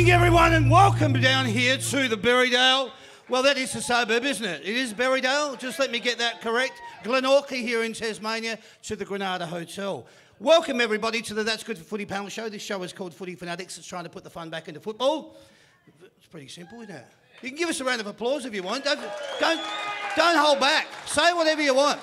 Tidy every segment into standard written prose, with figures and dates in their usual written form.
evening, everyone, and welcome down here to the Berrydale. Well, that is the suburb, isn't it? It is Berrydale. Just let me get that correct. Glenorchy here in Tasmania to the Granada Hotel. Welcome, everybody, to the That's Good for Footy panel show. This show is called Footy Funatics. It's trying to put the fun back into football. It's pretty simple, isn't it? You can give us a round of applause if you want. Don't hold back. Say whatever you want.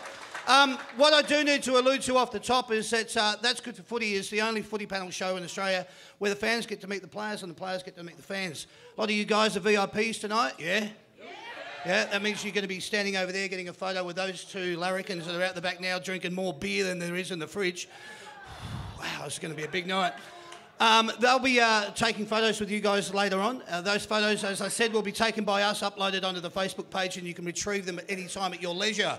What I do need to allude to off the top is that That's Good for Footy is the only footy panel show in Australia where the fans get to meet the players and the players get to meet the fans. A lot of you guys are VIPs tonight, yeah? Yeah, that means you're going to be standing over there getting a photo with those two larrikins that are out the back now drinking more beer than there is in the fridge. Wow, it's going to be a big night. They'll be taking photos with you guys later on. Those photos, as I said, will be taken by us, uploaded onto the Facebook page, and you can retrieve them at any time at your leisure.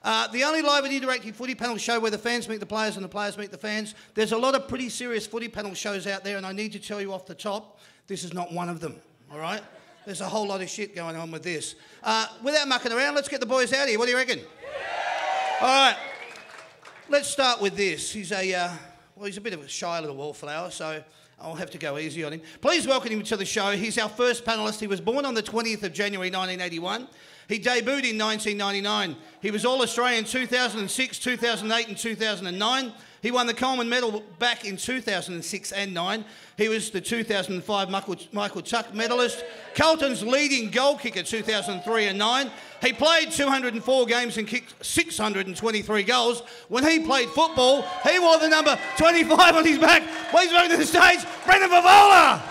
The only live and interactive footy panel show where the fans meet the players and the players meet the fans. There's a lot of pretty serious footy panel shows out there, and I need to tell you off the top, this is not one of them, all right? There's a whole lot of shit going on with this. Without mucking around, let's get the boys out here. What do you reckon? Yeah. All right. Let's start with this. He's a bit of a shy little wallflower, so I'll have to go easy on him. Please welcome him to the show. He's our first panellist. He was born on the 20th of January 1981. He debuted in 1999. He was All-Australian 2006, 2008 and 2009. He won the Coleman Medal back in 2006 and 9. He was the 2005 Michael Tuck medalist, Carlton's leading goal kicker 2003 and 9. He played 204 games and kicked 623 goals. When he played football, he wore the number 25 on his back. Please welcome to the stage, Brendan Fevola.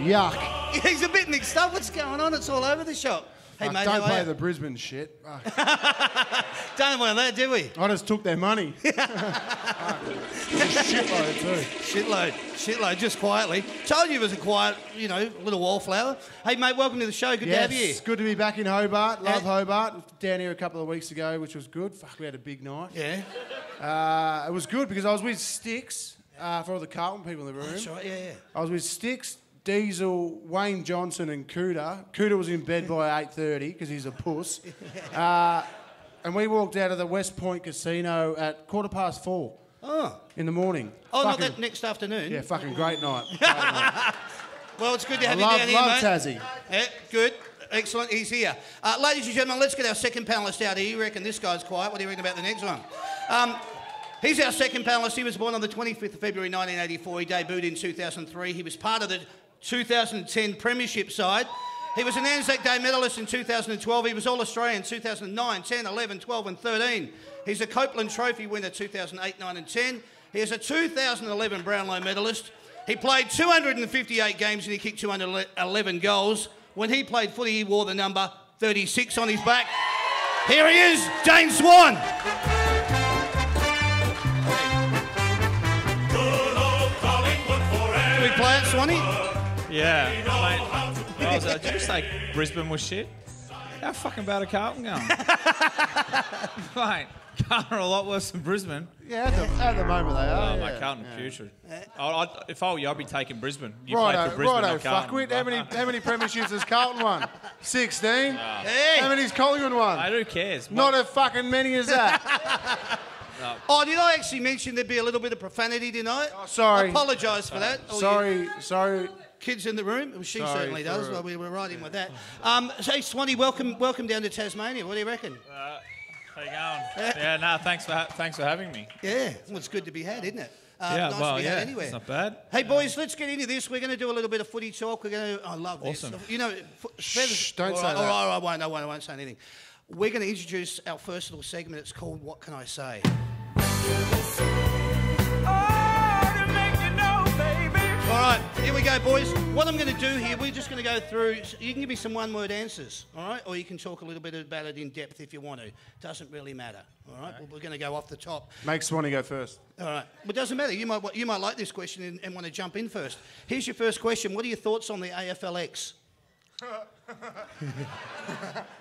Yuck. He's a bit mixed up. What's going on? It's all over the shop. Hey, mate, don't play the Brisbane shit. Don't want that, do we? I just took their money. It's a shitload too. Shitload, just quietly. Told you it was a quiet, little wallflower. Hey, mate, welcome to the show. Good to have you here. It's good to be back in Hobart. Love Hobart. Down here a couple of weeks ago, which was good. Fuck, we had a big night. Yeah. It was good because I was with Sticks, for all the Carlton people in the room. That's right, yeah. I was with Sticks, Diesel, Wayne Johnson and Cooter. Cooter was in bed by 8:30 because he's a puss. And we walked out of the West Point Casino at 4:15 in the morning. Oh, not that next afternoon? Yeah, fucking great night. Great night. Well, it's good to have you down here, mate. Love Tassie. Yeah, good. Excellent. He's here. Ladies and gentlemen, let's get our second panellist out here. You reckon this guy's quiet? What do you reckon about the next one? He's our second panellist. He was born on the 25th of February 1984. He debuted in 2003. He was part of the 2010 Premiership side. He was an Anzac Day medalist in 2012. He was All-Australian 2009, 10, 11, 12 and 13. He's a Copeland Trophy winner 2008, 9 and 10. He is a 2011 Brownlow medalist. He played 258 games and he kicked 211 goals. When he played footy, he wore the number 36 on his back. Here he is, James Swan. Do we play it, Swanny? Yeah, mate. Did you say Brisbane was shit? How fucking bad are Carlton going? Mate, Carlton are a lot worse than Brisbane. Yeah, at the moment they are. Oh, my Carlton putrid. If I were you, I'd be taking Brisbane. You Righto, play for Brisbane, righto, not Carlton. fuckwit. How many premierships has Carlton won? 16. Hey. How many's Collingwood won? Mate, who cares? Not as fucking many as that. Oh, did I actually mention there'd be a little bit of profanity tonight? Oh, sorry. I apologise for that. Sorry. Kids in the room? Well, she Sorry certainly does. Well, we were right in with that. Hey, Swanny, welcome down to Tasmania. What do you reckon? How you going? Yeah, no, thanks for having me. Yeah, well, it's good to be had, isn't it? Yeah, nice well, to be had yeah, anywhere. it's not bad. Hey, boys, let's get into this. We're going to do a little bit of footy talk. I love this. Awesome. Shh, don't say that. I won't say anything. We're going to introduce our first little segment. It's called What Can I Say? All right, here we go, boys. What I'm going to do here, we're just going to go through. You can give me some one-word answers, all right? Or you can talk a little bit about it in depth if you want to. Doesn't really matter, all right? We're going to go off the top. Make Swanny go first. All right. Well, it doesn't matter. You might like this question and want to jump in first. Here's your first question. What are your thoughts on the AFLX?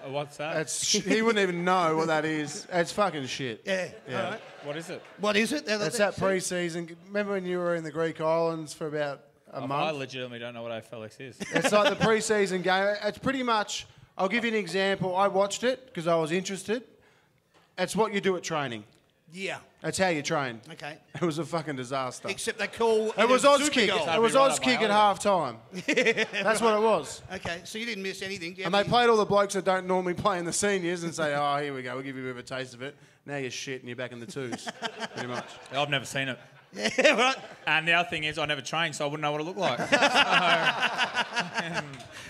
What's that? He wouldn't even know what that is. It's fucking shit. Yeah. All right. What is it? What is it? That's that pre-season. Remember when you were in the Greek islands for about a month? I legitimately don't know what AFLX is. It's like the pre-season game. It's pretty much I'll give you an example. I watched it because I was interested. It's what you do at training. Yeah. That's how you train. Okay. It was a fucking disaster. Except they call It was odds kick. goal. It was odds kick at half time. That's what it was. Okay, so you didn't miss anything. And they played all the blokes that don't normally play in the seniors and say, oh, here we go, we'll give you a bit of a taste of it. Now you're shit and you're back in the twos, pretty much. I've never seen it. Yeah, right. And the other thing is I never trained, so I wouldn't know what it looked like.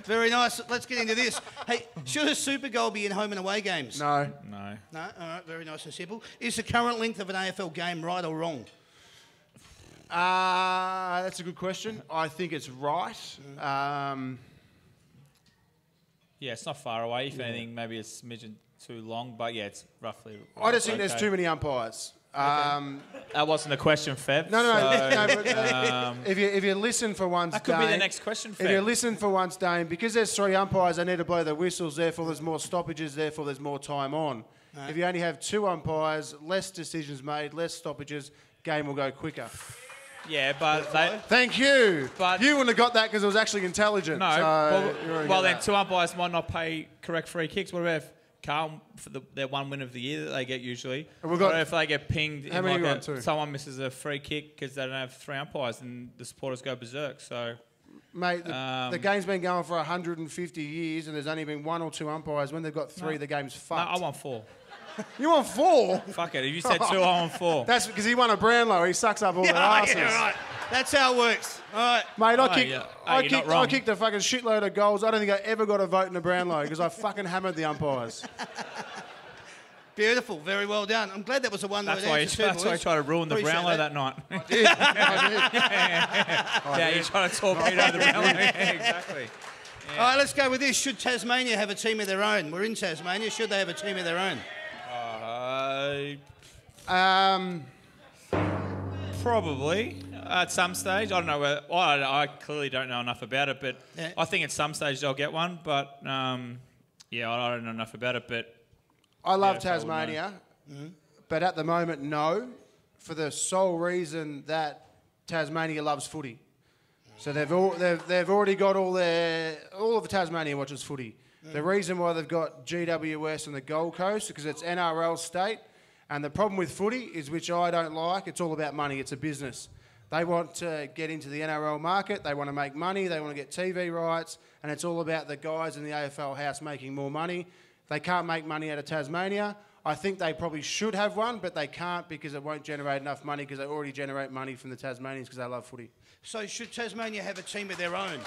Very nice. Let's get into this. Hey, should a Super Goal be in home and away games? No. No. No? All right, very nice and simple. Is the current length of an AFL game right or wrong? That's a good question. I think it's right. Yeah, it's not far away. If anything, maybe it's a smidgen too long, but yeah, it's roughly. I just think there's too many umpires. That wasn't a question, Fev. No. So, But, if you listen for once, that could be the next question, Fev. If you listen for once, Dane, because there's 3 umpires, they need to blow the whistles. Therefore, there's more stoppages. Therefore, there's more time on. No. If you only have 2 umpires, less decisions made, less stoppages, game will go quicker. Yeah, but they. Thank you. But you wouldn't have got that because it was actually intelligent. No. So well then 2 umpires might not pay correct free kicks. What about if Carlton, for their 1 win of the year that they get usually, what if they get pinged? How many like someone misses a free kick because they don't have 3 umpires and the supporters go berserk. So, mate, the game's been going for 150 years and there's only been 1 or 2 umpires. When they've got 3, the game's fucked. No, I want 4. You want 4? Fuck it. If you said 2, I want 4. That's because he won a Brownlow. He sucks up all the asses. Yeah, right. That's how it works. All right. Mate, I kicked a fucking shitload of goals. I don't think I ever got a vote in a Brownlow because I fucking hammered the umpires. Beautiful. Very well done. I'm glad that was a one-word answer. That's why you tried to ruin the Brownlow that night. I did. Yeah, you tried to torpedo the Brownlow. Yeah, exactly. Yeah. All right, let's go with this. Should Tasmania have a team of their own? We're in Tasmania. Should they have a team of their own? Probably at some stage. I don't know whether. I clearly don't know enough about it, but I think at some stage they'll get one. But I don't know enough about it. But I love Tasmania, but at the moment, no, for the sole reason that Tasmania loves footy. So they've already got all of the Tasmania watches footy. The reason why they've got GWS and the Gold Coast because it's NRL state. And the problem with footy is, which I don't like, it's all about money. It's a business. They want to get into the NRL market. They want to make money. They want to get TV rights. And it's all about the guys in the AFL house making more money. They can't make money out of Tasmania. I think they probably should have one, but they can't because it won't generate enough money because they already generate money from the Tasmanians because they love footy. So should Tasmania have a team of their own?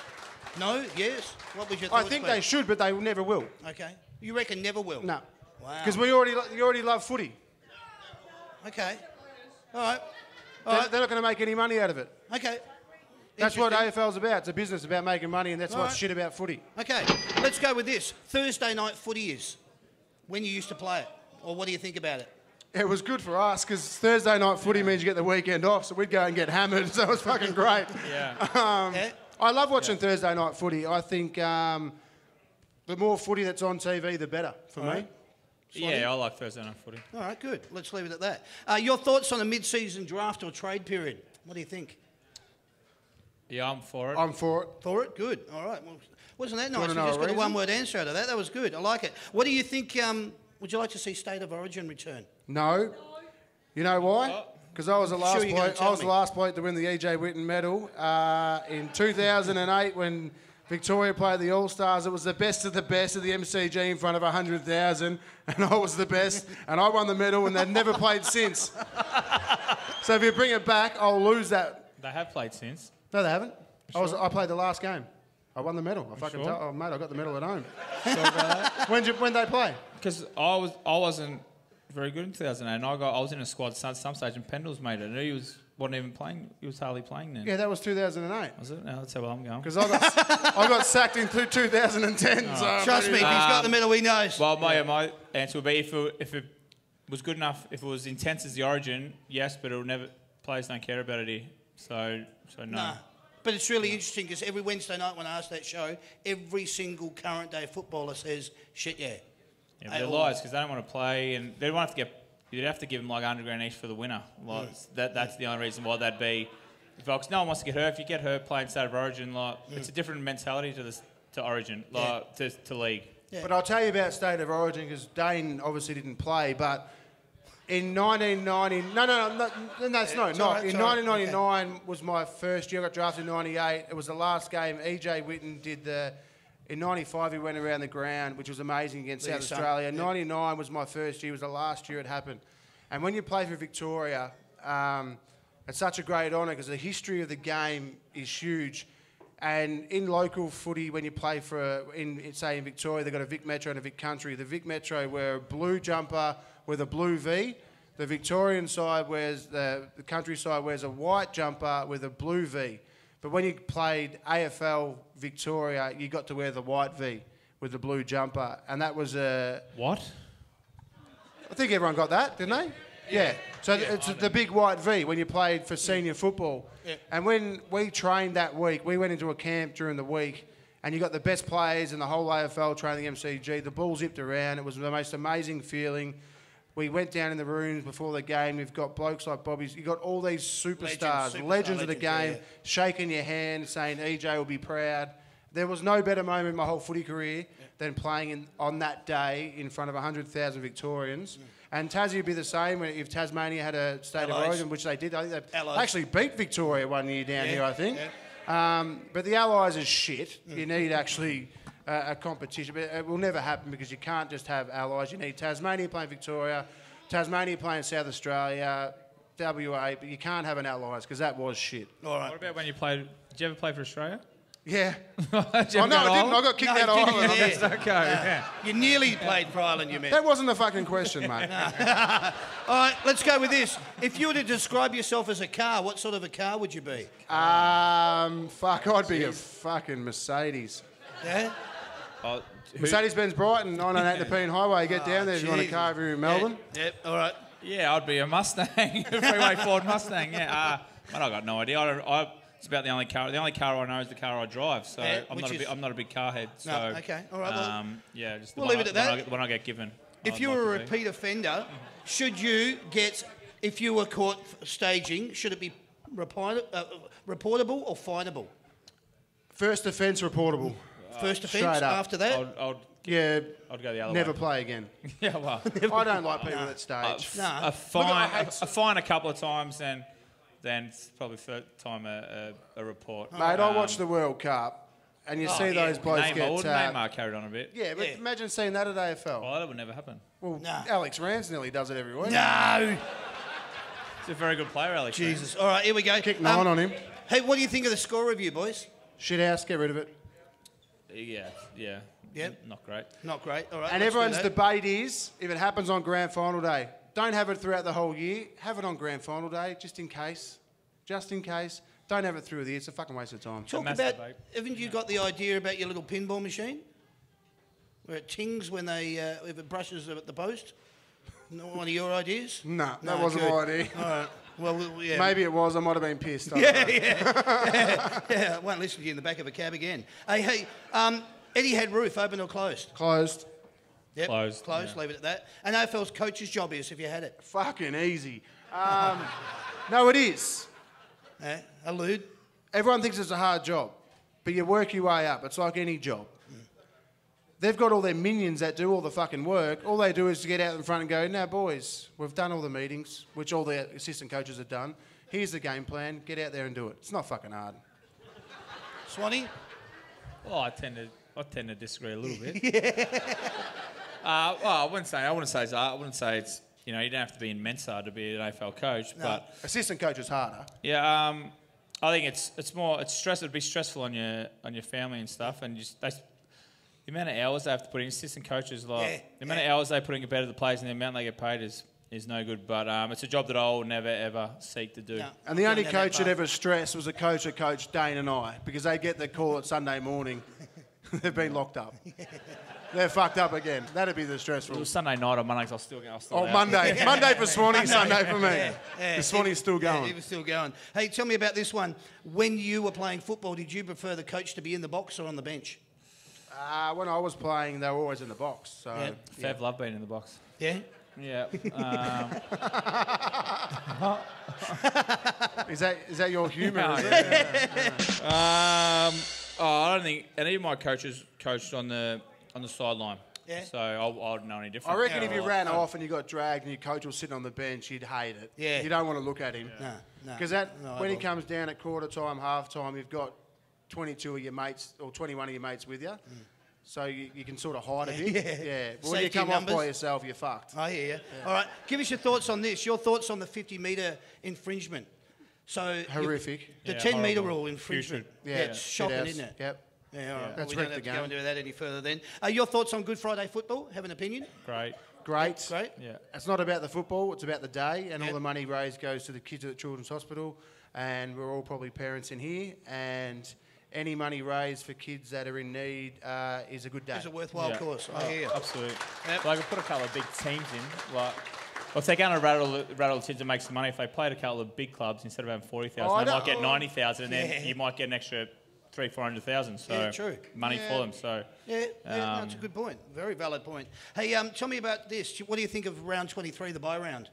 No? Yes? What was your thoughts? I think they should, but they never will. Okay. You reckon never will? No. Wow. Because you already love footy. Okay. All right. They're not going to make any money out of it. Okay. That's what AFL's about. It's a business about making money, and that's All what's right. shit about footy. Okay. Let's go with this. Thursday night footy is when you used to play it. Or what do you think about it? It was good for us because Thursday night footy means you get the weekend off, so we'd go and get hammered. So it was fucking great. Yeah. I love watching Thursday night footy. I think the more footy that's on TV, the better for me. Swanny? Yeah, I like Thursday night footy. All right, good. Let's leave it at that. Your thoughts on a mid-season draft or trade period? What do you think? Yeah, I'm for it. I'm for it. For it? Good. All right. Well, wasn't that nice? We know just a got a reason? one-word answer out of that. That was good. I like it. What do you think? Would you like to see State of Origin return? No. You know why? Because I was the last Sure you're gonna bloke. tell I was the me. last bloke to win the E.J. Whitten medal in 2008 when Victoria played the All-Stars. It was the best of the MCG in front of 100,000, and I was the best, and I won the medal, and they've never played since. So if you bring it back, I'll lose that. They have played since. No, they haven't. Sure? I played the last game. I won the medal. I fucking sure? mate, I got the medal at home. Sure about that? When they play? Because I wasn't very good in 2008. And I was in a squad at some stage, and Pendles made it. And he wasn't even playing. He was hardly playing then. Yeah, that was 2008. Was it? No, that's how well I'm going. Because I got sacked in 2010. Oh. So Trust me, if he's got the medal, he knows. Well, my answer would be if it was good enough, if it was intense as the Origin, yes, but it'll never. Players don't care about it here, so no. Nah. But it's really interesting because every Wednesday night when I ask that show, every single current day footballer says, shit, yeah. Yeah, but they're liars because they don't want to play, and they want to get. You'd have to give them like $100,000 each for the winner. Like, that's the only reason why that'd be. Because no one wants to get hurt. If you get hurt playing State of Origin, like it's a different mentality to Origin, like to league. But I'll tell you about State of Origin because Dane obviously didn't play, but in 1990... No, it's not. In 1999 was my first year. I got drafted in 98. It was the last game. E.J. Whitten did the... In 95, he went around the ground, which was amazing against South Australia. 99 was my first year. It was the last year it happened. And when you play for Victoria, it's such a great honour because the history of the game is huge. And in local footy, when you play for, say in Victoria, they've got a Vic Metro and a Vic Country. The Vic Metro wear a blue jumper with a blue V. The Victorian side wears, the country side wears a white jumper with a blue V. But when you played AFL Victoria, you got to wear the white V with the blue jumper. And that was a... What? I think everyone got that, didn't they? Yeah. So it's the big white V when you played for senior football. Yeah. And when we trained that week, we went into a camp during the week and you got the best players in the whole AFL training MCG. The ball zipped around. It was the most amazing feeling. We went down in the rooms before the game. You've got blokes like Bobby's. You've got all these superstars, legends of the game, shaking your hand, saying EJ will be proud. There was no better moment in my whole footy career than playing on that day in front of 100,000 Victorians. And Tassie would be the same if Tasmania had a State of Origin, which they did. I think they actually beat Victoria one year down here, I think. But the Allies is shit. You need actually... a competition, but it will never happen because you can't just have allies. You need Tasmania playing Victoria, Tasmania playing South Australia, WA, but you can't have an allies because that was shit. All right. What about when you played? Did you ever play for Australia? Yeah. No, I didn't. I got kicked out of Ireland. That's okay. Yeah. You nearly played for Ireland, you meant. That wasn't the fucking question, mate. All right, let's go with this. If you were to describe yourself as a car, what sort of a car would you be? I'd be a fucking Mercedes. Yeah? Mercedes-Benz Brighton, 998 Nepean Highway. Get down there if you want a car over here in Melbourne. Yep, all right. Yeah, I'd be a Mustang, a freeway Ford Mustang. Yeah, but I got no idea. It's about the only car. The only car I know is the car I drive. So I'm not a big car head. So no, okay, all right. Well, yeah, just we'll leave it at that. When I get given. If you were a repeat offender, should you get? If you were caught staging, should it be reportable or finable? First offence, reportable. First offence. After that, I'd go the other way. Never play again. Yeah, well, I don't like people that stage. A fine a couple of times, then it's probably third time a report. Mate, I watched the World Cup, and you see those blokes Neymar carried on a bit. Yeah, but imagine seeing that at AFL. Well, that would never happen. Well, Alex Ransnelly does it every week. No. He's a very good player, Alex. Jesus. All right, here we go. Kick 9 on him. Hey, what do you think of the score review, boys? Shithouse, get rid of it. Yeah. Not great. Not great. All right. And everyone's debate is, if it happens on grand final day, don't have it throughout the whole year. Have it on grand final day, just in case. Just in case. Don't have it through the year. It's a fucking waste of time. Talk about, haven't you got the idea about your little pinball machine? Where it tings when if it brushes at the post? Not one of your ideas? No, that wasn't my idea. All right. Well, yeah. Maybe it was. I might have been pissed. Yeah. I won't listen to you in the back of a cab again. Hey, Etihad roof, open or closed? Closed. Yep. Closed. Yeah. Leave it at that. And AFL's coach's job is if you had it. Fucking easy. No, it is. Allude. Everyone thinks it's a hard job, but you work your way up. It's like any job. They've got all their minions that do all the fucking work. All they do is to get out in front and go, now, boys, we've done all the meetings, which all the assistant coaches have done. Here's the game plan. Get out there and do it. It's not fucking hard. Swanny? Well, I tend to disagree a little bit. Well, I wouldn't say it's, you don't have to be in Mensa to be an AFL coach, but assistant coach is harder. Yeah, I think it's more stress. It'd be stressful on your family and stuff, and the amount of hours they have to put in, assistant coaches, the amount of hours they put in compared to the players and the amount they get paid is no good. But it's a job that I will never, ever seek to do. No, and the only coach that ever stressed was a coach that coached Dane and I, because they get the call at Sunday morning. They've been locked up. They're fucked up again. That'd be the stressful. It was Sunday night or Monday, because I was still out. Monday. Monday for Swanny, Sunday for me. The Swanny's still going. He was still going. Hey, tell me about this one. When you were playing football, did you prefer the coach to be in the box or on the bench? When I was playing, they were always in the box. So Fev loved being in the box. Yeah? Yeah. Is that your humour? I don't think any of my coaches coached on the on the sideline. Yeah. So I wouldn't know any different. I reckon Yeah, if you right. ran off and you got dragged and your coach was sitting on the bench, you'd hate it. Yeah. You don't want to look at him. No. Because when he comes down at quarter time, half time, you've got 22 of your mates or 21 of your mates with you. So you can sort of hide a bit. Yeah. But when you Safety come numbers. off by yourself, you're fucked. I hear you. All right, give us your thoughts on this. Your thoughts on the 50-metre infringement. So Horrific. The Yeah, 10-metre horrible. rule infringement. Yeah. It's shocking, Dead isn't house. it? Yep. Yeah, all right. That's we don't wrecked have the to go game. into that any further then. Your thoughts on Good Friday football? Have an opinion? Great. Great. Great. Yeah. It's not about the football, it's about the day, and Yep. all the money raised goes to the kids at the Children's Hospital, and we're all probably parents in here, and any money raised for kids that are in need is a good day. It's a worthwhile Yeah. cause. I hear you. Absolutely. Yep. Like I put a couple of big teams in. Like, well, if they're going to rattle the kids and make some money, if they played a couple of big clubs instead of having 40,000, Oh, I they might know. get 90,000, and then Yeah. you might get an extra 300,000-400,000. So Yeah, true. money Yeah. for them. So Yeah, that's a good point. Very valid point. Hey, tell me about this. What do you think of round 23, the bye round?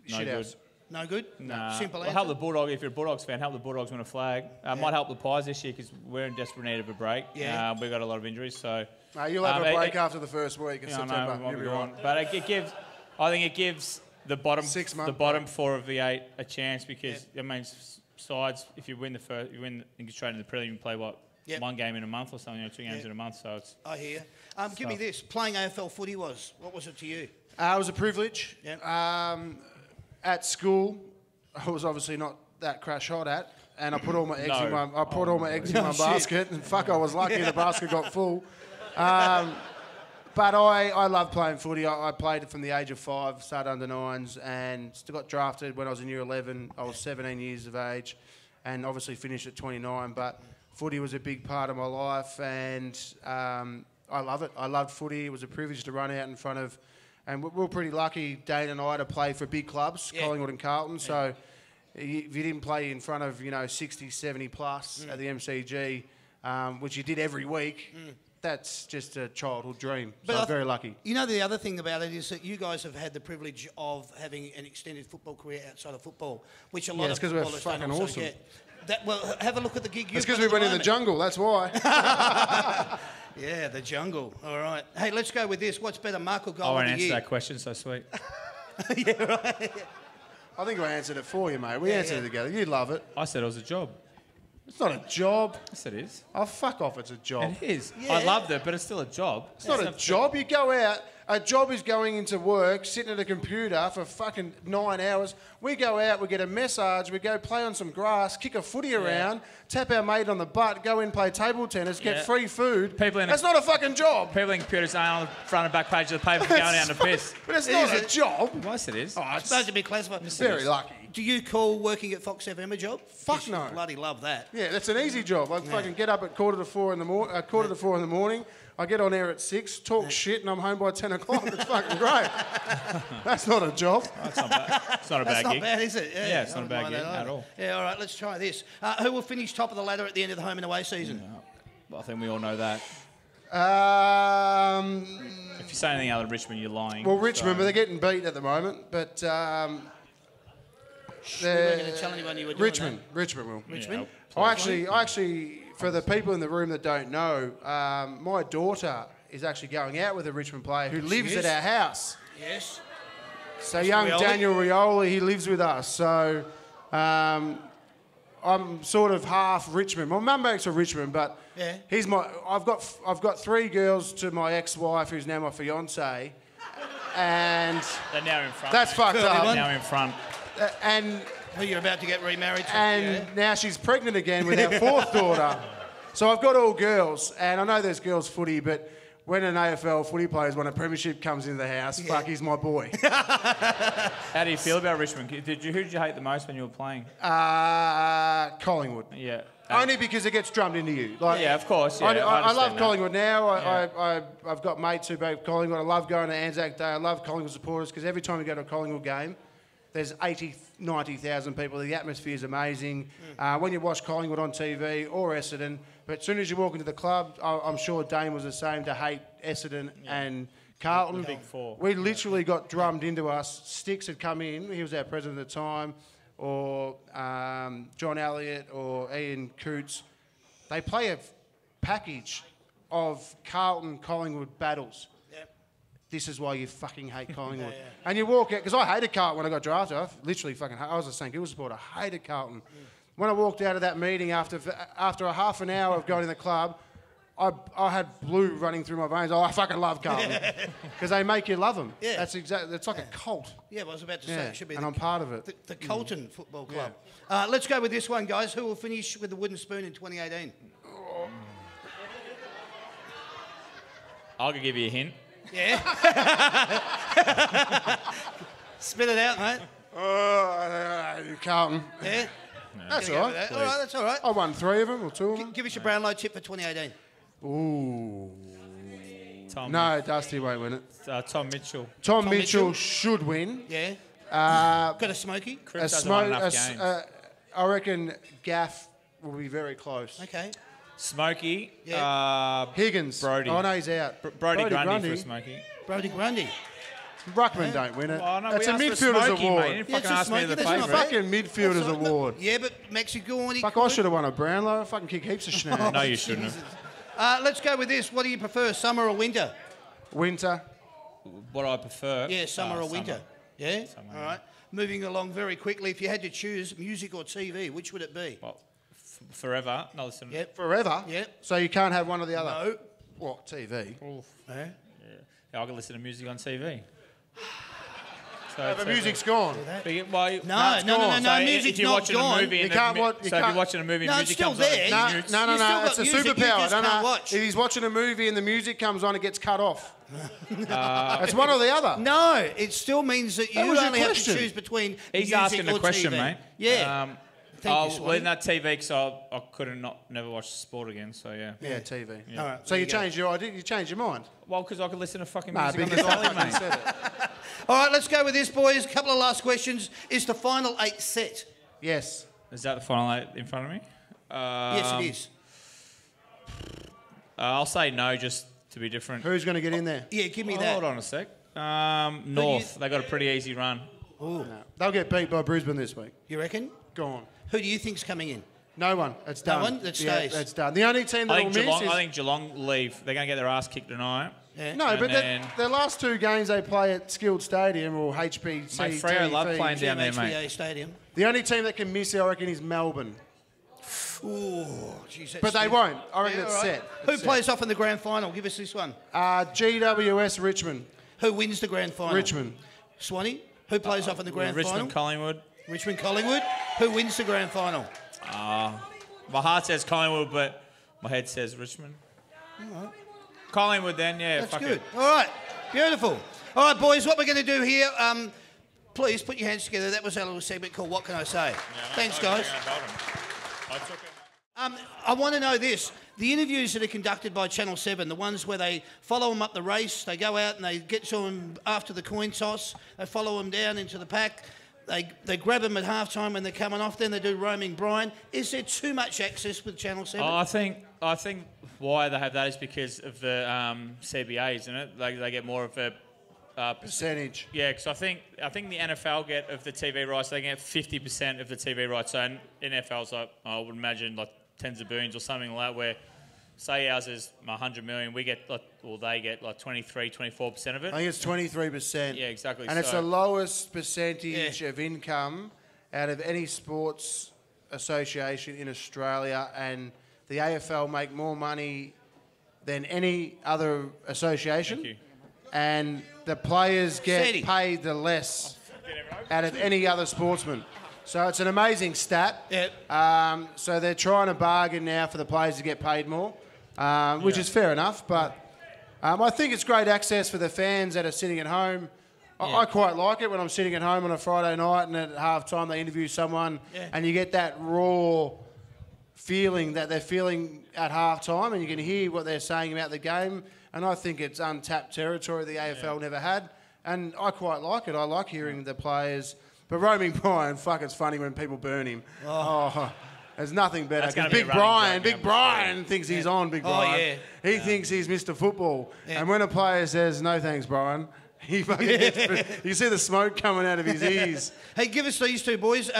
no Shit good. house. No good? Nah. Simple Well, answer? help the Bulldogs. If you're a Bulldogs fan, help the Bulldogs win a flag. Might help the Pies this year because we're in desperate need of a break. Yeah. We've got a lot of injuries. So You'll have a it- break it- after the first week in Yeah, I know, September. we might You'll be be gone. right. But I think it gives the bottom 6 months. the bottom 4 of the 8 a chance because it means sides. If you win the first, you win and get straight into the prelim. You play what Yep. 1 game in a month or something, or 2 games in a month. So it's I hear you. Give me this. Playing AFL footy what was it to you? It was a privilege. Yep. At school, I was obviously not that crash hot at, and I put all my eggs No. in one. I put all my eggs in one shit. basket, and fuck, I was lucky the basket got full. But I love playing footy. I played it from the age of 5, started under 9s, and still got drafted when I was in year 11. I was 17 years of age, and obviously finished at 29. But footy was a big part of my life, and I love it. I loved footy. It was a privilege to run out in front of, and we were pretty lucky, Dane and I, to play for big clubs, Collingwood and Carlton. So if you didn't play in front of 60, 70 plus at the MCG, which you did every week. That's just a childhood dream. So I'm very lucky. You know, the other thing about it is that you guys have had the privilege of having an extended football career outside of football, which a lot of it's 'cause we're footballers don't fucking also awesome. get. Well, have a look at the gig you've It's because got we at went in the moment. jungle, that's why. Yeah, the jungle. All right. Hey, let's go with this. What's better, mark or goal I won't of the answer year? that question. So sweet. Yeah, right. I think I answered it for you, mate. We answered it together. You love it. I said it was a job. It's not a job. Yes, it is. Oh, fuck off, it's a job. It is. Yeah. I loved it, but it's still a job. It's not a job. You go out. A job is going into work, sitting at a computer for fucking 9 hours. We go out, we get a massage, we go play on some grass, kick a footy around, tap our mate on the butt, go in, play table tennis, get Yeah. free food. People in That's not a fucking job. People in computers saying on the front and back page of the paper going down to piss. But it's not a job. Yes, it is. Oh, It's supposed to be classified. very lucky. Do you call working at Fox FM a job? Fuck 'Cause you no. Bloody love that. Yeah, that's an easy job. I fucking get up at quarter to four in the morning. I get on air at 6, talk shit, and I'm home by 10 o'clock. It's fucking great. That's not a job. That's not bad. It's not a That's bad not gig. bad, is it? Yeah, it's I not a don't bad mind gig that at either. all. Yeah, all right, let's try this. Who will finish top of the ladder at the end of the home and away season? Well, I think we all know that. If you say anything other than Richmond, you're lying. Well, Richmond, So- but they're getting beat at the moment. But We weren't going to tell anyone you were doing Richmond will. Richmond? I actually, for the people in the room that don't know, my daughter is actually going out with a Richmond player who lives is? at our house. Yes. So young Rioli? Daniel Rioli, he lives with us. So I'm sort of half Richmond. My mum makes a Richmond, but Yeah. he's my. I've got 3 girls to my ex-wife, who's now my fiance, and They're now in front. that's mate. fucked Curly up. one. Now in front. And Who you're about to get remarried to. and now she's pregnant again with our 4th daughter. So I've got all girls, and I know there's girls footy, but when an AFL footy player's won a premiership comes into the house, fuck, he's my boy. How do you feel about Richmond? Who did you hate the most when you were playing? Collingwood. Yeah. Only because it gets drummed into you. Like, Yeah, of course. Yeah, I understand love that. Collingwood now. Yeah. I've got mates who both Collingwood. I love going to Anzac Day. I love Collingwood supporters because every time we go to a Collingwood game, there's 80, 90,000 people. The atmosphere is amazing. When you watch Collingwood on TV or Essendon, but as soon as you walk into the club, I'm sure Dane was the same to hate Essendon and Carlton. The big four. We literally got drummed into us. Sticks had come in. He was our president at the time. Or John Elliott or Ian Coots. They play a package of Carlton Collingwood battles. Yep. This is why you fucking hate Collingwood. And you walk out, because I hated Carlton when I got drafted. I literally fucking I was a St Kilda supporter. I hated Carlton. When I walked out of that meeting after a half an hour of going in the club, I had blue running through my veins. Oh, I fucking love Carlton. Because they make you love them. Yeah. It's like a cult. Yeah, I was about to say it should be. And I'm part of it. The Colton Football Club. Let's go with this one, guys. Who will finish with the wooden spoon in 2018? I'll give you a hint. Yeah. Spit it out, mate. Carlton. Yeah. That's all right. All right, that's all right. I won 3 of them or 2 of them. Give us your Brownlow tip for 2018. Ooh. Tom, Dusty won't win it. Tom Mitchell. Tom Mitchell should win. Yeah. Got a smoky? Cripps hasn't won enough games. I reckon Gaff will be very close. Okay. Smokey. Higgins. Brody. Oh, no, he's out. Brody Grundy for Smokey. Brody Grundy. Ruckman don't win it. Oh, no, That's we a asked for midfielder's Smokey, award. mate. You didn't Yeah, fucking it's a ask me the Smokey, that's not favourite. Fucking midfielder's award. Yeah, but Maxi Gorney. Fuck, I should have won a Brownlow. I fucking kick heaps of snags. No, you shouldn't have. Let's go with this. What do you prefer, summer or winter? Winter. What do I prefer? Yeah, summer or winter. Summer. Yeah? All right. Moving along very quickly, if you had to choose music or TV, which would it be? Well, forever. No, listen. Yep. Forever? Yep. So you can't have one or the other? No. What, TV? Yeah. Yeah, I can listen to music on TV. The music's gone. No, Music's if you're not watching gone. a movie, You can't watch. if you're watching a movie and No, the it's music still comes there. on, You- it's No, You've still it's got a music, you superpower. just can't watch. If he's watching a movie and the music comes on, it gets cut off. It's one or the other. No, it still means that you was your only have to question. choose between He's music asking or the question, TV. mate. Yeah. Thank you, I'll Swanny. leave that TV because I couldn't never watch sport again. So yeah. Yeah, TV. All right, So there you you go. changed your idea. You changed your mind. Well, because I could listen to fucking Nah, music on the because I telly, fucking mate. said it. All right, let's go with this, boys. A couple of last questions. Is the final 8 set? Yes. Is that the final 8 in front of me? Yes, it is. I'll say no, just to be different. Who's going to get in there? Yeah, give me Oh, that. hold on a sec. North, they got a pretty easy run. Ooh. No. They'll get beat by Brisbane this week. You reckon? Gone. Who do you think's coming in? No one. It's done. one? That Yeah, stays. it's done. The only team that will miss is... I think Geelong leave. They're going to get their ass kicked tonight. Yeah. No, And but then- their last 2 games they play at Skilled Stadium or HBC. Mate, Freo love playing down there, mate. HBA Stadium. The only team that can miss, I reckon, is Melbourne. Ooh, geez, that's But they stiff. won't. I reckon Yeah, it's all right. set. Who It's set. plays off in the grand final? Give us this one. GWS Richmond. Who wins the grand final? Richmond. Swanny? Who plays off in the grand Richmond, final? Collingwood. Richmond Collingwood. Who wins the grand final? My heart says Collingwood, but my head says Richmond. Collingwood then, yeah. That's fuck good. it. All right, beautiful. All right, boys, what we're going to do here, please put your hands together. That was our little segment called What Can I Say? Thanks, guys. I want to know this. The interviews that are conducted by Channel 7, the ones where they follow them up the race, they go out and they get to them after the coin toss, they follow them down into the pack, they grab them at halftime when they're coming off, then they do roaming Brian. Is there too much access with Channel 7? I think why they have that is because of the CBA, isn't it? They get more of a Percentage. Yeah, because I think the NFL get of the TV rights, they get 50% of the TV rights. So in NFL's like, I would imagine like tens of billions or something like that, where say ours is 100 million, we get they get like 23, 24% of it. I think it's 23%. Yeah, exactly. And it's So- the lowest percentage of income out of any sports association in Australia, and the AFL make more money than any other association. Thank you. And the players get Sadie. paid the less out of any other sportsman. So it's an amazing stat. Yeah. So they're trying to bargain now for the players to get paid more, which is fair enough. But I think it's great access for the fans that are sitting at home. I quite like it when I'm sitting at home on a Friday night and at halftime they interview someone and you get that raw feeling that they're feeling at halftime, and you can hear what they're saying about the game. And I think it's untapped territory the AFL never had. And I quite like it. I like hearing the players. But roaming Brian, fuck, it's funny when people burn him. Oh, there's nothing better. That's gonna 'Cause be a Big running Brian, joke, Big yeah. Brian thinks he's on, Big Brian. yeah. He thinks he's Mr. Football. And when a player says, no thanks, Brian, he fucking gets... You see the smoke coming out of his ears. Hey, give us these two boys.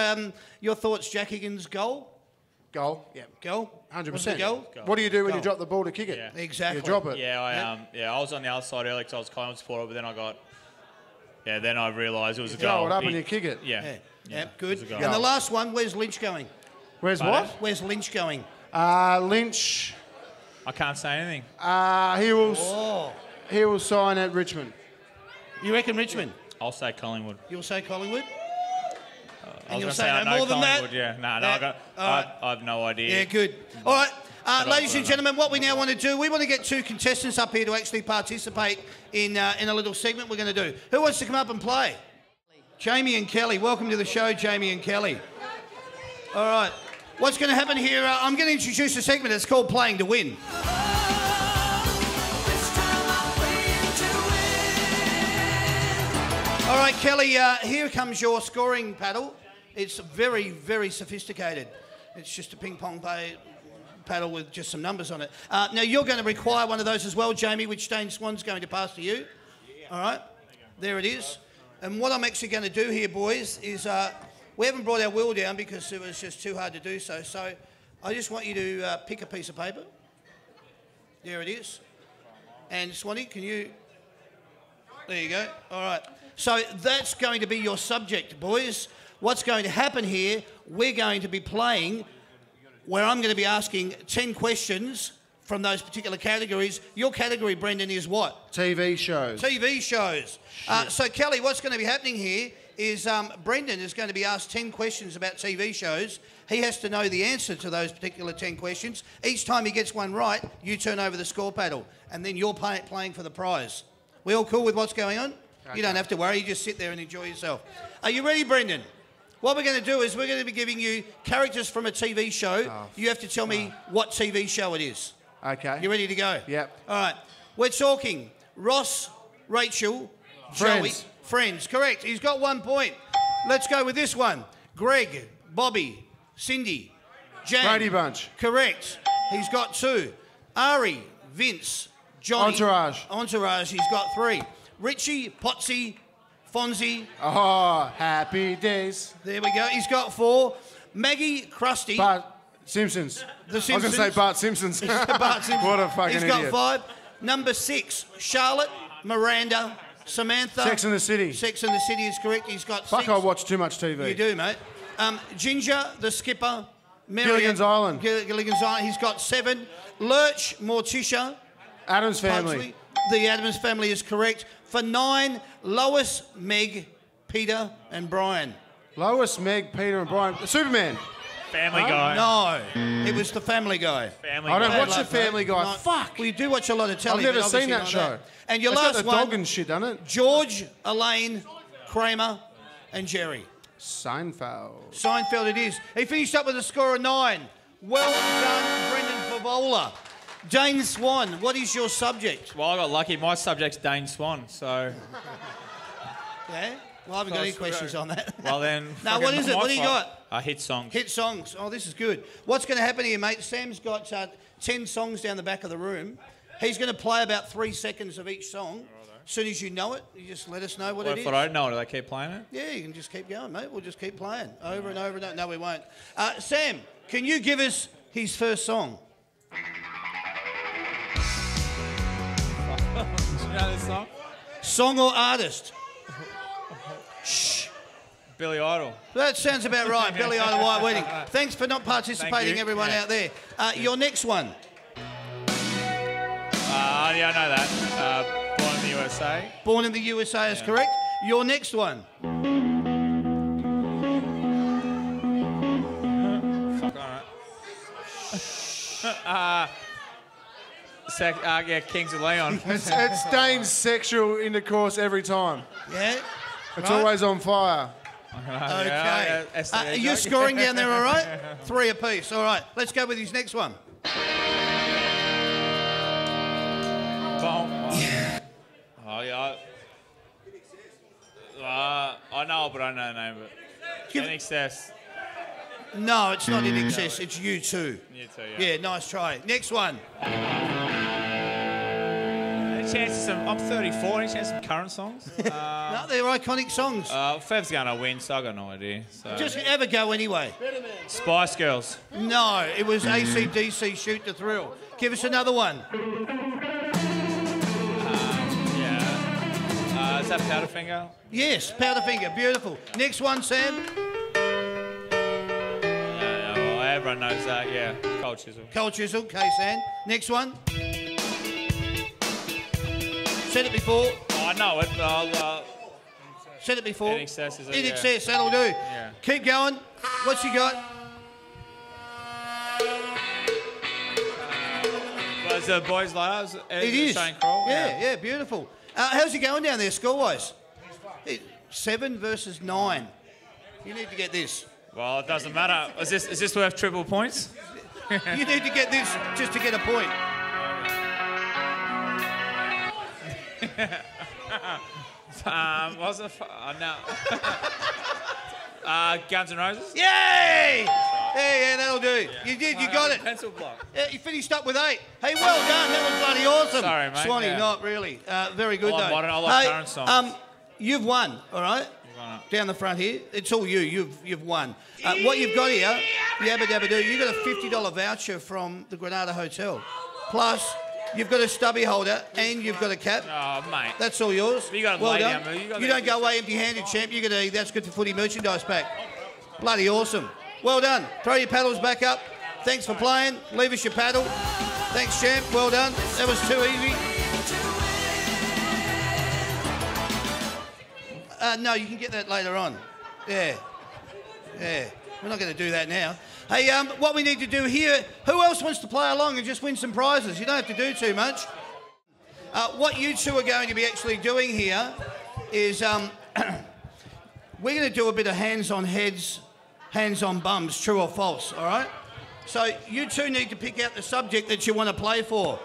Your thoughts, Jack Higgins' goal? Goal. Yeah. Goal? 100%. Was it goal? What do you do when Goal. you drop the ball to kick it? Yeah. Exactly. You drop it. Yeah, I was on the other side earlier because I was Collingwood supporter, but then then I realised it was a goal. Throw it up and you kick it. Yeah. Yeah, good. It was a And goal. the last one, where's Lynch going? Where's Pardon? what? Where's Lynch going? Lynch. I can't say anything. He will sign at Richmond. You reckon Richmond? I'll say Collingwood. You'll say Collingwood? I was you'll going to say say I no know more than that? Collingwood, yeah. No, Yeah. I have no idea. Yeah, good. All right, ladies and no. gentlemen, what we now want to do, we want to get 2 contestants up here to actually participate in a little segment we're going to do. Who wants to come up and play? Jamie and Kelly. Welcome to the show, Jamie and Kelly. All right. What's going to happen here, I'm going to introduce a segment. It's called Playing to Win. All right, Kelly, here comes your scoring paddle. It's very, very sophisticated. It's just a ping-pong paddle with just some numbers on it. Now, you're going to require one of those as well, Jamie, which Dane Swan's going to pass to you. All right, there it is. And what I'm actually going to do here, boys, is we haven't brought our wheel down because it was just too hard to do so. So I just want you to pick a piece of paper. There it is. And Swanny, can you... There you go. All right. So that's going to be your subject, boys. What's going to happen here, we're going to be playing where I'm going to be asking 10 questions from those particular categories. Your category, Brendan, is what? TV shows. TV shows. So, Kelly, what's going to be happening here is Brendan is going to be asked 10 questions about TV shows. He has to know the answer to those particular 10 questions. Each time he gets one right, you turn over the score paddle, and then you're playing for the prize. We all cool with what's going on? Okay. You don't have to worry. You just sit there and enjoy yourself. Are you ready, Brendan? What we're going to do is we're going to be giving you characters from a TV show. You have to tell me what TV show it is. Okay. You ready to go? Yep. All right. We're talking Ross, Rachel, Joey. Friends. Friends, correct. He's got 1 point. Let's go with this one. Greg, Bobby, Cindy, Jan. Brady Bunch. Correct. He's got 2. Ari, Vince, Johnny. Entourage, he's got 3. Richie, Potsy, Fonzie. Oh, happy days. There we go. He's got 4. Maggie, Krusty. Bart Simpsons. The Simpsons. I was going to say Bart Simpsons. Bart Simpson. What a fucking He's idiot. got 5. Number 6, Charlotte, Miranda, Samantha. Sex and the City. Sex and the City is correct. He's got 6. Fuck, I watch too much TV. You do, mate. Ginger, the skipper. Gilligan's Island. Gilligan's Island. He's got 7. Lurch, Morticia. Adam's Family. Pugsley. The Adams Family is correct. For 9, Lois, Meg, Peter and Brian. Lois, Meg, Peter and Brian. Superman. Family Guy. No, it was the Family Guy. Family I don't Guy. watch the Family Guy. No, Fuck. Well, you do watch a lot of telly. I've never but seen obviously that not show. And your It's last got the one, dog and shit, doesn't it? George, Elaine, Kramer and Jerry. Seinfeld. Seinfeld it is. He finished up with a score of 9. Well done, Brendan Fevola. Dane Swan, what is your subject? Well, I got lucky. My subject's Dane Swan, so... Yeah? Well, I haven't got any questions on that. Well, then... Now, what is it? What do you got? Hit songs. Hit songs. Oh, this is good. What's going to happen here, mate? Sam's got 10 songs down the back of the room. He's going to play about 3 seconds of each song. As soon as you know it, you just let us know what it is. If I don't know it, do they keep playing it? Yeah, you can just keep going, mate. We'll just keep playing over and over and over. No, we won't. Sam, can you give us his first song? Do you know this song? Song or artist? Shh. Billy Idol. That sounds about right. Billy Idol, White Wedding. Thanks for not participating, everyone out there. Your next one. Yeah, I know that. Born in the USA. Born in the USA is correct. Your next one. Fuck, alright. Yeah, Kings of Leon. It's Dane's sexual intercourse every time. Yeah? It's always on fire. Okay. Are you scoring down there all right? 3 apiece. All right. Let's go with his next one. Yeah. Oh, yeah. I know, but I don't know the name of it. In Excess. No, it's not In Excess. It's You Too. You Too, yeah. Yeah, nice try. Next one. Chance chance of some... I'm 34. Any chance of some current songs? No, they're iconic songs. Fev's going to win, so I've got no idea. So. Just have a go anyway. Spice Girls. No, it was AC/DC, Shoot the Thrill. Give us another one. Is that Powderfinger? Yes, Powderfinger. Beautiful. Next one, Sam. Well, everyone knows that, yeah. Cold Chisel. Cold Chisel, K-San. Next one. Said it before. Oh, I know it, but I'll... Said it before. In Excess, is it? In Yeah. Excess, that'll do. Yeah. Keep going. What's you got? Was the boys like us? It is. Shane Kroll? Yeah, beautiful. How's he going down there score-wise? 7 versus 9. You need to get this. Well, it doesn't matter. Is this worth triple points? You need to get this just to get a point. Was it? No. Guns N' Roses? Yay! Yeah, that'll do. Yeah. You did, you got it. Pencil block. Yeah, you finished up with 8. Hey, well done. That was bloody awesome. Sorry, mate. Swanny, Yeah. not really. Very good, though. I like current songs. You've won, all right? Down the front here. It's all you. You've won. What you've got here, yabba dabba do, you've got a $50 voucher from the Granada Hotel. Plus, you've got a stubby holder and you've got a cap. Oh, mate. That's all yours. You got a well lay done. down, You don't go away empty-handed, champ. You got a that's good for footy merchandise pack. Bloody awesome. Well done. Throw your paddles back up. Thanks for playing. Leave us your paddle. Thanks, champ. Well done. That was too easy. No, you can get that later on. Yeah. We're not going to do that now. Hey, what we need to do here, who else wants to play along and just win some prizes? You don't have to do too much. What you two are going to be actually doing here is we're going to do a bit of hands on heads, hands on bums, true or false, all right? So you two need to pick out the subject that you want to play for.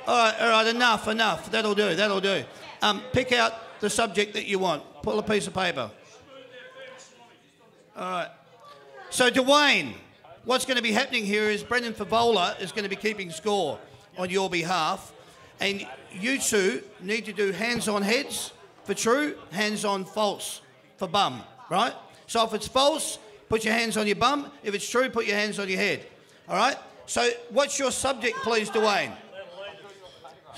All right, enough. That'll do. Pick out the subject that you want. Pull a piece of paper. All right. So, Dwayne, what's going to be happening here is Brendan Fevola is going to be keeping score on your behalf. And you two need to do hands on heads for true, hands on false for bum, right? So if it's false, put your hands on your bum. If it's true, put your hands on your head. All right? So what's your subject, please, Dwayne?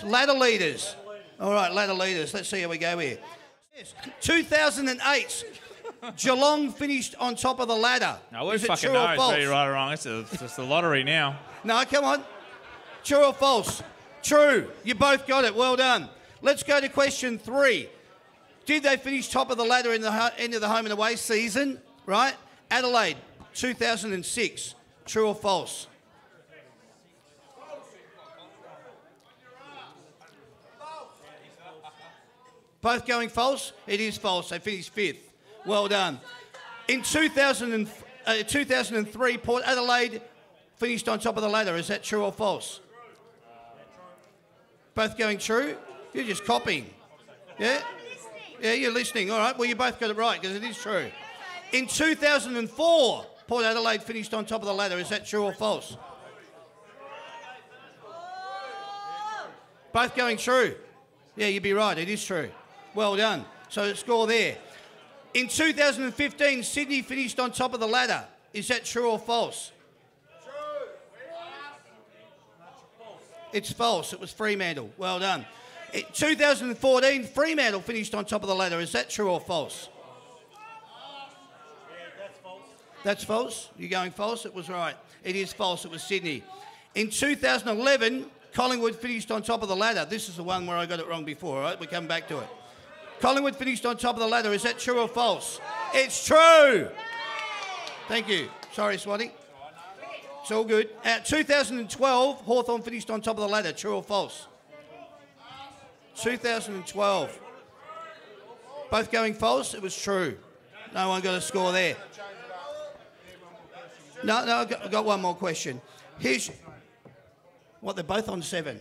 Ladder leaders. All right, ladder leaders. Let's see how we go here. Yes. 2008, Geelong finished on top of the ladder. No, we Is it fucking true or know it's false? really right or wrong. It's the lottery now. No, come on. True or false? True. You both got it. Well done. Let's go to question 3. Did they finish top of the ladder in the end of the home and away season? Right? Adelaide, 2006. True or false? Both going false? It is false. They finished 5th. Well done. In 2003, Port Adelaide finished on top of the ladder. Is that true or false? Both going true? You're just copying. Yeah? Yeah, you're listening. All right. Well, you both got it right because it is true. In 2004, Port Adelaide finished on top of the ladder. Is that true or false? Both going true. Yeah, you'd be right. It is true. Well done. So score there. In 2015, Sydney finished on top of the ladder. Is that true or false? True. It's false. It was Fremantle. Well done. In 2014, Fremantle finished on top of the ladder. Is that true or false? That's false. That's false? You're going false? It was right. It is false. It was Sydney. In 2011, Collingwood finished on top of the ladder. This is the one where I got it wrong before, all right? We'll come back to it. Collingwood finished on top of the ladder. Is that true or false? It's true. Thank you. Sorry, Swanny. It's all good. 2012, Hawthorn finished on top of the ladder. True or false? 2012. Both going false? It was true. No one got a score there. No, I've got one more question. Here's... What, they're both on 7?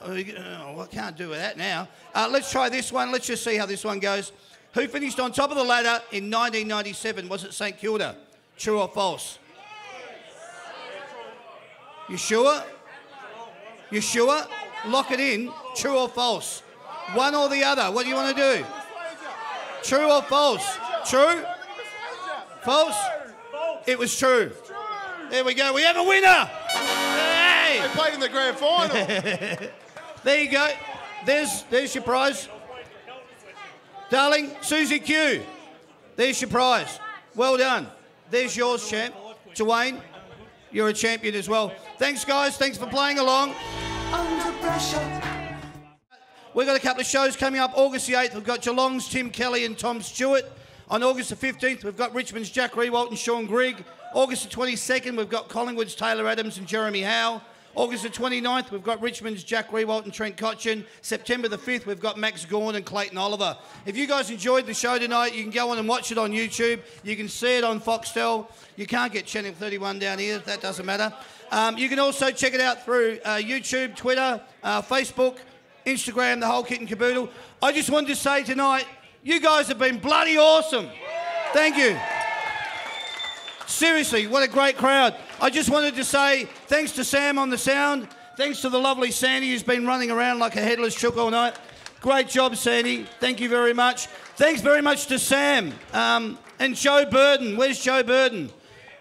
Oh, I can't do with that now. Let's try this one. Let's just see how this one goes. Who finished on top of the ladder in 1997? Was it St Kilda? True or false? You sure? You sure? Lock it in. True or false? One or the other. What do you want to do? True or false? True? False? It was true. There we go. We have a winner. Hey! They played in the grand final. There you go. There's your prize. Darling, Susie Q. There's your prize. Well done. There's yours, champ. Dwayne, you're a champion as well. Thanks, guys. Thanks for playing along. Under pressure. We've got a couple of shows coming up. August the 8th, we've got Geelong's Tim Kelly and Tom Stewart. On August the 15th, we've got Richmond's Jack Rewalt and Sean Grigg. August the 22nd, we've got Collingwood's Taylor Adams and Jeremy Howe. August the 29th, we've got Richmond's Jack Rewalt and Trent Cotchin. September the 5th, we've got Max Gawn and Clayton Oliver. If you guys enjoyed the show tonight, you can go on and watch it on YouTube. You can see it on Foxtel. You can't get Channel 31 down here. That doesn't matter. You can also check it out through YouTube, Twitter, Facebook, Instagram, the whole kit and caboodle. I just wanted to say tonight, you guys have been bloody awesome. Thank you. Seriously, what a great crowd. I just wanted to say thanks to Sam on the sound. Thanks to the lovely Sandy who's been running around like a headless chook all night. Great job, Sandy. Thank you very much. Thanks very much to Sam and Joe Burden. Where's Joe Burden?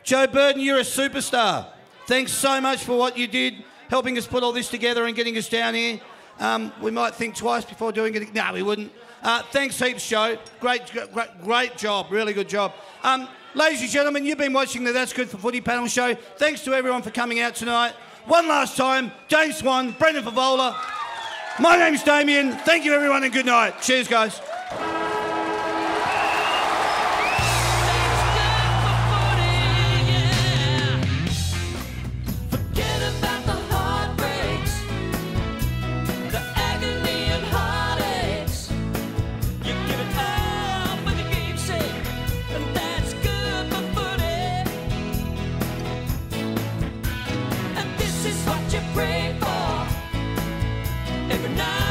Joe Burden, you're a superstar. Thanks so much for what you did, helping us put all this together and getting us down here. We might think twice before doing it. No, we wouldn't. Thanks heaps, Joe. Great job. Really good job. Ladies and gentlemen, you've been watching the That's Good for Footy panel show. Thanks to everyone for coming out tonight. One last time, James Swan, Brendan Fevola. My name's Damien. Thank you, everyone, and good night. Cheers, guys. Every night